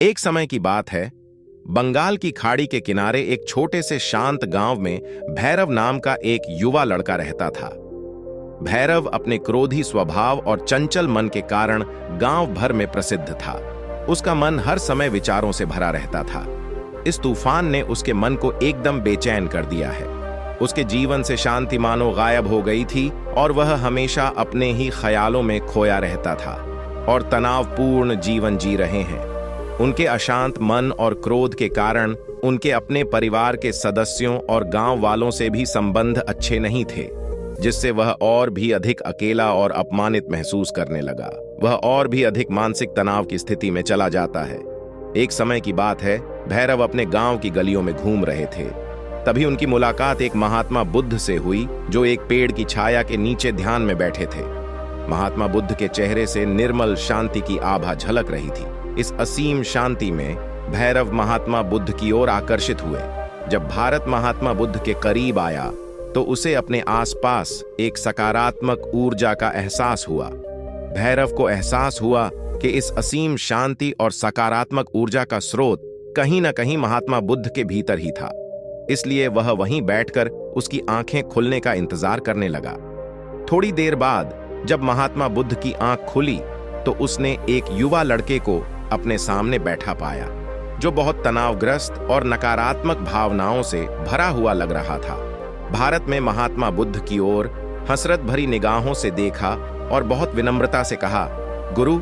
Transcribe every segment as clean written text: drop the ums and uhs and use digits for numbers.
एक समय की बात है। बंगाल की खाड़ी के किनारे एक छोटे से शांत गांव में भैरव नाम का एक युवा लड़का रहता था। भैरव अपने क्रोधी स्वभाव और चंचल मन के कारण गांव भर में प्रसिद्ध था। उसका मन हर समय विचारों से भरा रहता था। इस तूफान ने उसके मन को एकदम बेचैन कर दिया है। उसके जीवन से शांति मानो गायब हो गई थी और वह हमेशा अपने ही ख्यालों में खोया रहता था और तनावपूर्ण जीवन जी रहे हैं। उनके अशांत मन और क्रोध के कारण उनके अपने परिवार के सदस्यों और गांव वालों से भी संबंध अच्छे नहीं थे, जिससे वह और भी अधिक अकेला और अपमानित महसूस करने लगा। वह और भी अधिक मानसिक तनाव की स्थिति में चला जाता है। एक समय की बात है, भैरव अपने गांव की गलियों में घूम रहे थे। तभी उनकी मुलाकात एक महात्मा बुद्ध से हुई, जो एक पेड़ की छाया के नीचे ध्यान में बैठे थे। महात्मा बुद्ध के चेहरे से निर्मल शांति की आभा झलक रही थी। इस असीम शांति में भैरव महात्मा बुद्ध की ओर आकर्षित हुए। जब भारत महात्मा बुद्ध के करीब आया तो उसे अपने आसपास एक सकारात्मक ऊर्जा का एहसास हुआ। भैरव को एहसास हुआ कि इस असीम शांति और सकारात्मक ऊर्जा का स्रोत कहीं न कहीं महात्मा बुद्ध के भीतर ही था। इसलिए वह वहीं बैठकर उसकी आंखें खुलने का इंतजार करने लगा। थोड़ी देर बाद जब महात्मा बुद्ध की आंख खुली तो उसने एक युवा लड़के को अपने सामने बैठा पाया, जो बहुत तनावग्रस्त और नकारात्मक भावनाओं से भरा हुआ लग रहा था। भारत में महात्मा बुद्ध की ओर हसरत भरी निगाहों से देखा और बहुत विनम्रता से कहा, गुरु,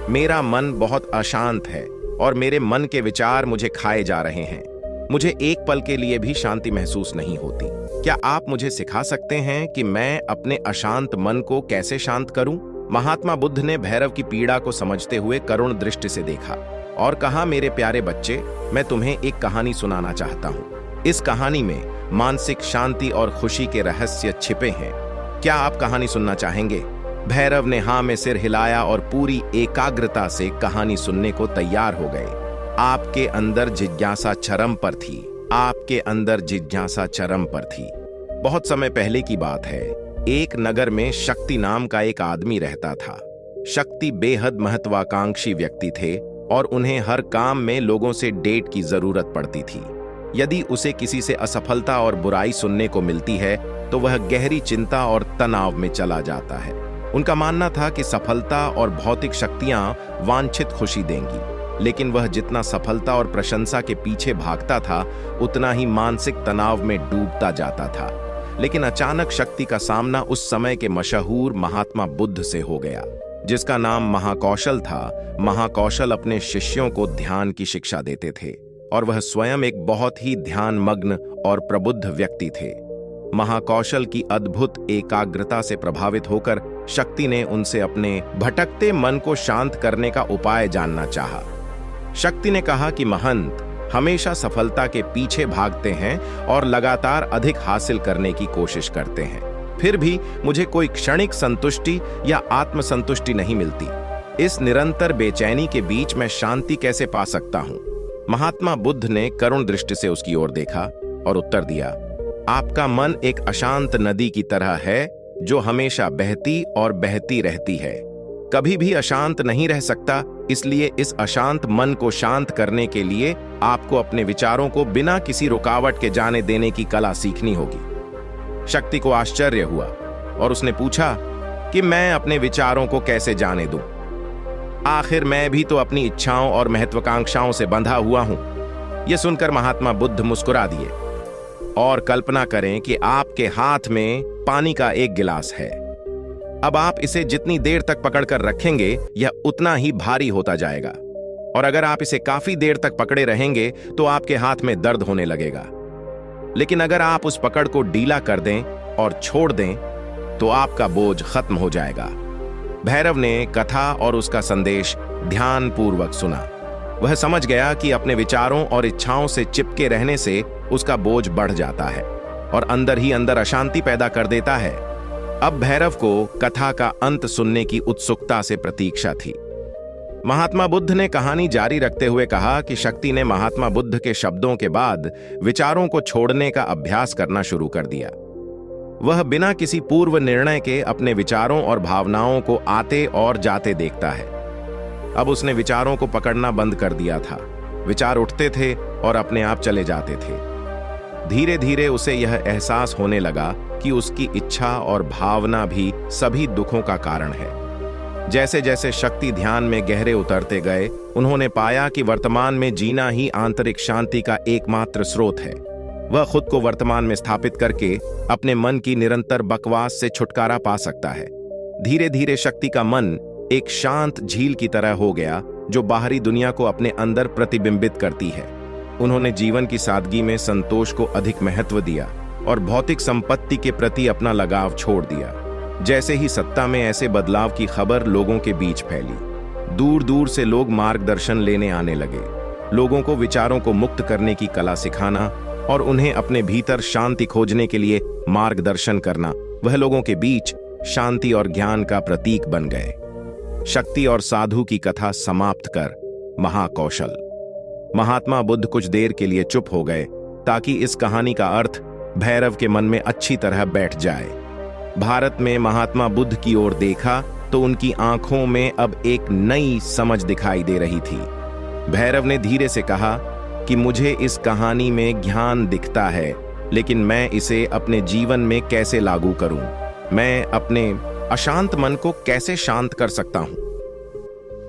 मेरा मन बहुत अशांत है और मेरे मन के विचार मुझे खाए जा रहे हैं। मुझे एक पल के लिए भी शांति महसूस नहीं होती। क्या आप मुझे सिखा सकते हैं कि मैं अपने अशांत मन को कैसे शांत करूं? महात्मा बुद्ध ने भैरव की पीड़ा को समझते हुए करुण दृष्टि से देखा और कहा, मेरे प्यारे बच्चे, मैं तुम्हें एक कहानी सुनाना चाहता हूं। इस कहानी में मानसिक शांति और खुशी के रहस्य छिपे हैं। क्या आप कहानी सुनना चाहेंगे? भैरव ने हाँ में सिर हिलाया और पूरी एकाग्रता से कहानी सुनने को तैयार हो गए। आपके अंदर जिज्ञासा चरम पर थी। आपके अंदर जिज्ञासा चरम पर थी। बहुत समय पहले की बात है। एक नगर में शक्ति नाम का एक आदमी रहता था। शक्ति बेहद महत्वाकांक्षी व्यक्ति थे और उन्हें हर काम में लोगों से डेट की जरूरत पड़ती थी। यदि उसे किसी से असफलता और बुराई सुनने को मिलती है तो वह गहरी चिंता और तनाव में चला जाता है। उनका मानना था कि सफलता और भौतिक शक्तियां वांछित खुशी देंगी, लेकिन वह जितना सफलता और प्रशंसा के पीछे भागता था उतना ही मानसिक तनाव में डूबता जाता था। लेकिन अचानक शक्ति का सामना उस समय के मशहूर महात्मा बुद्ध से हो गया, जिसका नाम महाकौशल था। महाकौशल अपने शिष्यों को ध्यान की शिक्षा देते थे और वह स्वयं एक बहुत ही ध्यानमग्न और प्रबुद्ध व्यक्ति थे। महाकौशल की अद्भुत एकाग्रता से प्रभावित होकर शक्ति ने उनसे अपने भटकते मन को शांत करने का उपाय जानना चाहा। शक्ति ने कहा कि महंत हमेशा सफलता के पीछे भागते हैं और लगातार अधिक हासिल करने की कोशिश करते हैं, फिर भी मुझे कोई क्षणिक संतुष्टि या आत्मसंतुष्टि नहीं मिलती। इस निरंतर बेचैनी के बीच मैं शांति कैसे पा सकता हूं? महात्मा बुद्ध ने करुण दृष्टि से उसकी ओर देखा और उत्तर दिया, आपका मन एक अशांत नदी की तरह है जो हमेशा बहती और बहती रहती है, कभी भी अशांत नहीं रह सकता। इसलिए इस अशांत मन को शांत करने के लिए आपको अपने विचारों को बिना किसी रुकावट के जाने देने की कला सीखनी होगी। शक्ति को आश्चर्य हुआ और उसने पूछा कि मैं अपने विचारों को कैसे जाने दूं? आखिर मैं भी तो अपनी इच्छाओं और महत्वाकांक्षाओं से बंधा हुआ हूं। यह सुनकर महात्मा बुद्ध मुस्कुरा दिए और कल्पना करें कि आपके हाथ में पानी का एक गिलास है। अब आप इसे जितनी देर तक पकड़कर रखेंगे यह उतना ही भारी होता जाएगा, और अगर आप इसे काफी देर तक पकड़े रहेंगे तो आपके हाथ में दर्द होने लगेगा। लेकिन अगर आप उस पकड़ को ढीला कर दें और छोड़ दें तो आपका बोझ खत्म हो जाएगा। भैरव ने कथा और उसका संदेश ध्यानपूर्वक सुना। वह समझ गया कि अपने विचारों और इच्छाओं से चिपके रहने से उसका बोझ बढ़ जाता है और अंदर ही अंदर अशांति पैदा कर देता है। अब भैरव को कथा का अंत सुनने की उत्सुकता से प्रतीक्षा थी। महात्मा बुद्ध ने कहानी जारी रखते हुए कहा कि शक्ति ने महात्मा बुद्ध के शब्दों के बाद विचारों को छोड़ने का अभ्यास करना शुरू कर दिया। वह बिना किसी पूर्व निर्णय के अपने विचारों और भावनाओं को आते और जाते देखता है। अब उसने विचारों को पकड़ना बंद कर दिया था। विचार उठते थे और अपने आप चले जाते थे। धीरे धीरे उसे यह एहसास होने लगा कि उसकी इच्छा और भावना भी सभी दुखों का कारण है। जैसे जैसे शक्ति ध्यान में गहरे उतरते गए, उन्होंने पाया कि वर्तमान में जीना ही आंतरिक शांति का एकमात्र स्रोत है। वह खुद को वर्तमान में स्थापित करके अपने मन की निरंतर बकवास से छुटकारा पा सकता है। धीरे धीरे शक्ति का मन एक शांत झील की तरह हो गया, जो बाहरी दुनिया को अपने अंदर प्रतिबिंबित करती है। उन्होंने जीवन की सादगी में संतोष को अधिक महत्व दिया और भौतिक संपत्ति के प्रति अपना लगाव छोड़ दिया। जैसे ही सत्ता में ऐसे बदलाव की खबर लोगों के बीच फैली, दूर दूर से लोग मार्गदर्शन लेने आने लगे। लोगों को विचारों को मुक्त करने की कला सिखाना और उन्हें अपने भीतर शांति खोजने के लिए मार्गदर्शन करना, वह लोगों के बीच शांति और ज्ञान का प्रतीक बन गए। शक्ति और साधु की कथा समाप्त कर महाकौशल। महात्मा बुद्ध कुछ देर के लिए चुप हो गए ताकि इस कहानी का अर्थ भैरव के मन में अच्छी तरह बैठ जाए। भारत में महात्मा बुद्ध की ओर देखा तो उनकी आंखों में अब एक नई समझ दिखाई दे रही थी। भैरव ने धीरे से कहा कि मुझे इस कहानी में ज्ञान दिखता है, लेकिन मैं इसे अपने जीवन में कैसे लागू करूं? मैं अपने अशांत मन को कैसे शांत कर सकता हूं?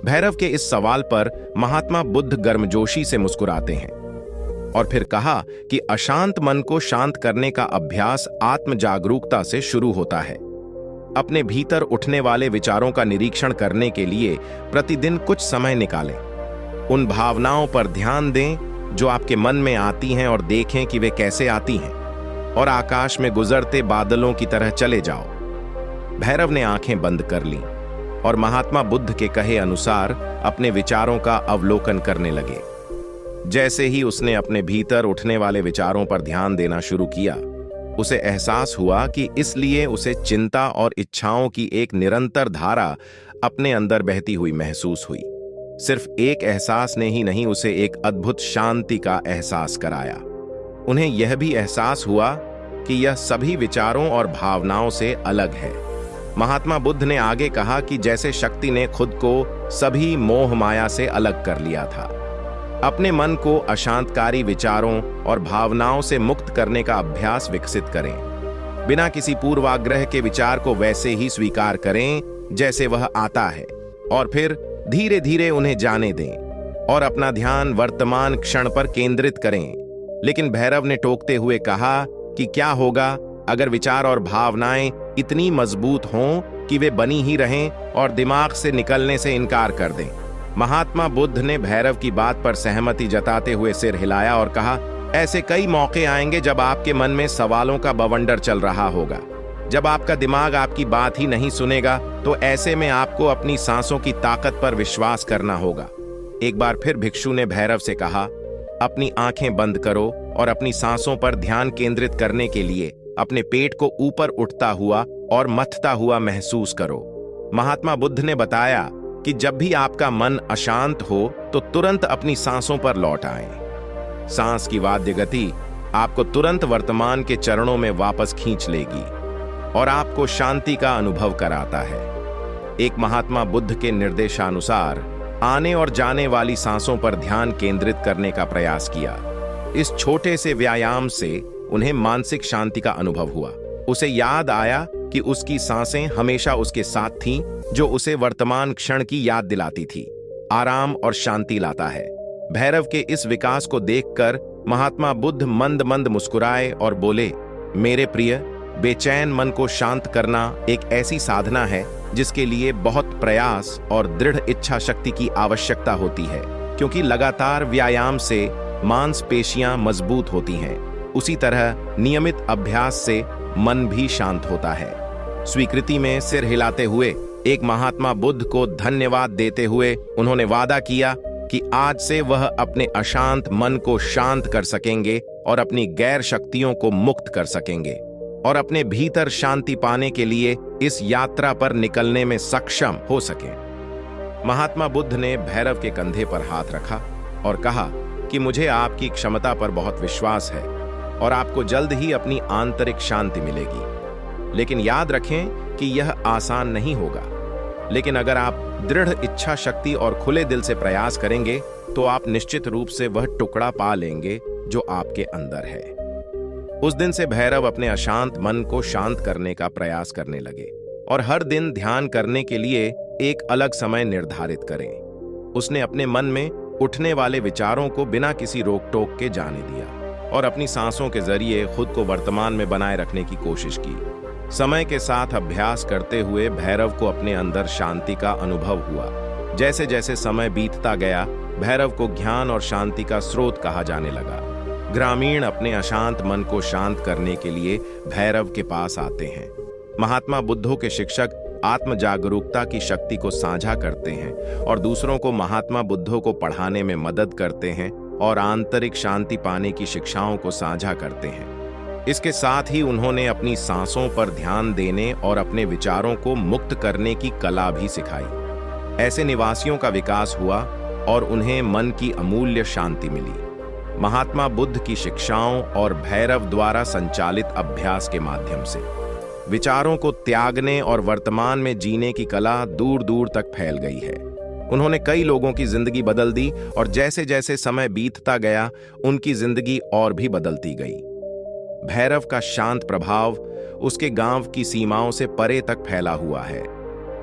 भैरव के इस सवाल पर महात्मा बुद्ध गर्मजोशी से मुस्कुराते हैं और फिर कहा कि अशांत मन को शांत करने का अभ्यास आत्म जागरूकता से शुरू होता है। अपने भीतर उठने वाले विचारों का निरीक्षण करने के लिए प्रतिदिन कुछ समय निकालें। उन भावनाओं पर ध्यान दें जो आपके मन में आती हैं और देखें कि वे कैसे आती हैं, और आकाश में गुजरते बादलों की तरह चले जाओ। भैरव ने आंखें बंद कर लीं और महात्मा बुद्ध के कहे अनुसार अपने विचारों का अवलोकन करने लगे। जैसे ही उसने अपने भीतर उठने वाले विचारों पर ध्यान देना शुरू किया, उसे एहसास हुआ कि इसलिए उसे चिंता और इच्छाओं की एक निरंतर धारा अपने अंदर बहती हुई महसूस हुई। सिर्फ एक एहसास ने ही नहीं, उसे एक अद्भुत शांति का एहसास कराया। उन्हें यह भी एहसास हुआ कि यह सभी विचारों और भावनाओं से अलग है। महात्मा बुद्ध ने आगे कहा कि जैसे शक्ति ने खुद को सभी मोह माया से अलग कर लिया था, अपने मन को अशांतकारी विचारों और भावनाओं से मुक्त करने का अभ्यास विकसित करें। बिना किसी पूर्वाग्रह के विचार को वैसे ही स्वीकार करें जैसे वह आता है, और फिर धीरे धीरे उन्हें जाने दें और अपना ध्यान वर्तमान क्षण पर केंद्रित करें। लेकिन भैरव ने टोकते हुए कहा कि क्या होगा अगर विचार और भावनाएं इतनी मजबूत हों कि वे बनी ही रहें और दिमाग से निकलने से इनकार कर दें। महात्मा बुद्ध ने भैरव की बात पर सहमति जताते हुए सिर हिलाया और कहा, ऐसे कई मौके आएंगे जब आपके मन में सवालों का बवंडर चल रहा होगा। जब आपका दिमाग आपकी बात ही नहीं सुनेगा, तो ऐसे में आपको अपनी सांसों की ताकत पर विश्वास करना होगा। एक बार फिर भिक्षु ने भैरव से कहा, अपनी आंखें बंद करो और अपनी सांसों पर ध्यान केंद्रित करने के लिए अपने पेट को ऊपर उठता हुआ और मथता हुआ महसूस करो। महात्मा बुद्ध ने बताया कि जब भी आपका मन अशांत हो तो तुरंत अपनी सांसों पर लौट आएं। सांस की वाद्य गति आपको तुरंत वर्तमान के चरणों में वापस खींच लेगी और आपको शांति का अनुभव कराता है। एक महात्मा बुद्ध के निर्देशानुसार आने और जाने वाली सांसों पर ध्यान केंद्रित करने का प्रयास किया। इस छोटे से व्यायाम से उन्हें मानसिक शांति का अनुभव हुआ। उसे याद आया कि उसकी सांसें हमेशा उसके साथ थीं, जो उसे वर्तमान क्षण की याद दिलाती थी, आराम और शांति लाता है। भैरव के इस विकास को देखकर महात्मा बुद्ध मंद मंद मुस्कुराए और बोले, मेरे प्रिय, बेचैन मन को शांत करना एक ऐसी साधना है जिसके लिए बहुत प्रयास और दृढ़ इच्छा शक्ति की आवश्यकता होती है, क्योंकि लगातार व्यायाम से मांसपेशियां मजबूत होती हैं। उसी तरह नियमित अभ्यास से मन भी शांत होता है। स्वीकृति में सिर हिलाते हुए एक महात्मा बुद्ध को धन्यवाद देते हुए उन्होंने वादा किया कि आज से वह अपने अशांत मन को शांत कर सकेंगे और अपनी गैर शक्तियों को मुक्त कर सकेंगे और अपने भीतर शांति पाने के लिए इस यात्रा पर निकलने में सक्षम हो सकें। महात्मा बुद्ध ने भैरव के कंधे पर हाथ रखा और कहा कि मुझे आपकी क्षमता पर बहुत विश्वास है और आपको जल्द ही अपनी आंतरिक शांति मिलेगी। लेकिन याद रखें कि यह आसान नहीं होगा। लेकिन अगर आप दृढ़ इच्छा शक्ति और खुले दिल से प्रयास करेंगे तो आप निश्चित रूप से वह टुकड़ा पा लेंगे जो आपके अंदर है। उस दिन से भैरव अपने अशांत मन को शांत करने का प्रयास करने लगे और हर दिन ध्यान करने के लिए एक अलग समय निर्धारित करें। उसने अपने मन में उठने वाले विचारों को बिना किसी रोक टोक के जाने दिया और अपनी सांसों के जरिए खुद को वर्तमान में बनाए रखने की कोशिश की। समय के साथ अभ्यास करते हुए भैरव को अपने अंदर शांति का अनुभव हुआ। जैसे जैसे समय बीतता गया, भैरव को ज्ञान और शांति का स्रोत कहा जाने लगा। ग्रामीण अपने अशांत मन को शांत करने के लिए भैरव के पास आते हैं। महात्मा बुद्धों के शिक्षक आत्म जागरूकता की शक्ति को साझा करते हैं और दूसरों को महात्मा बुद्धों को पढ़ाने में मदद करते हैं और आंतरिक शांति पाने की शिक्षाओं को साझा करते हैं। इसके साथ ही उन्होंने अपनी सांसों पर ध्यान देने और अपने विचारों को मुक्त करने की कला भी सिखाई। ऐसे निवासियों का विकास हुआ और उन्हें मन की अमूल्य शांति मिली। महात्मा बुद्ध की शिक्षाओं और भैरव द्वारा संचालित अभ्यास के माध्यम से विचारों को त्यागने और वर्तमान में जीने की कला दूर दूर तक फैल गई है। उन्होंने कई लोगों की जिंदगी बदल दी और जैसे जैसे समय बीतता गया, उनकी जिंदगी और भी बदलती गई। भैरव का शांत प्रभाव उसके गांव की सीमाओं से परे तक फैला हुआ है।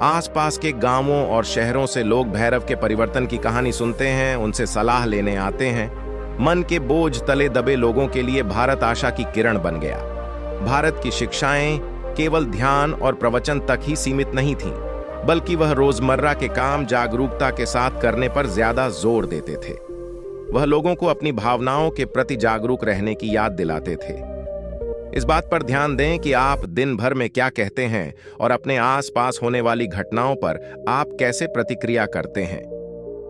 आसपास के गांवों और शहरों से लोग भैरव के परिवर्तन की कहानी सुनते हैं, उनसे सलाह लेने आते हैं। मन के बोझ तले दबे लोगों के लिए भारत आशा की किरण बन गया। भारत की शिक्षाएं केवल ध्यान और प्रवचन तक ही सीमित नहीं थीं, बल्कि वह रोजमर्रा के काम जागरूकता के साथ करने पर ज्यादा जोर देते थे। वह लोगों को अपनी भावनाओं के प्रति जागरूक रहने की याद दिलाते थे। इस बात पर ध्यान दें कि आप दिन भर में क्या कहते हैं और अपने आसपास होने वाली घटनाओं पर आप कैसे प्रतिक्रिया करते हैं।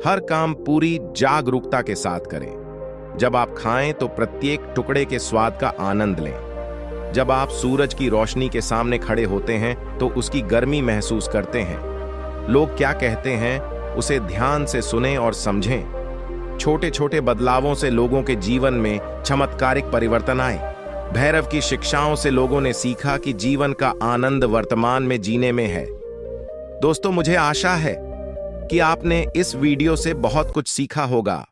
हर काम पूरी जागरूकता के साथ करें। जब आप खाएं तो प्रत्येक टुकड़े के स्वाद का आनंद लें। जब आप सूरज की रोशनी के सामने खड़े होते हैं तो उसकी गर्मी महसूस करते हैं। लोग क्या कहते हैं उसे ध्यान से सुनें और समझें। छोटे छोटे बदलावों से लोगों के जीवन में चमत्कारिक परिवर्तन आए। भैरव की शिक्षाओं से लोगों ने सीखा कि जीवन का आनंद वर्तमान में जीने में है। दोस्तों, मुझे आशा है कि आपने इस वीडियो से बहुत कुछ सीखा होगा।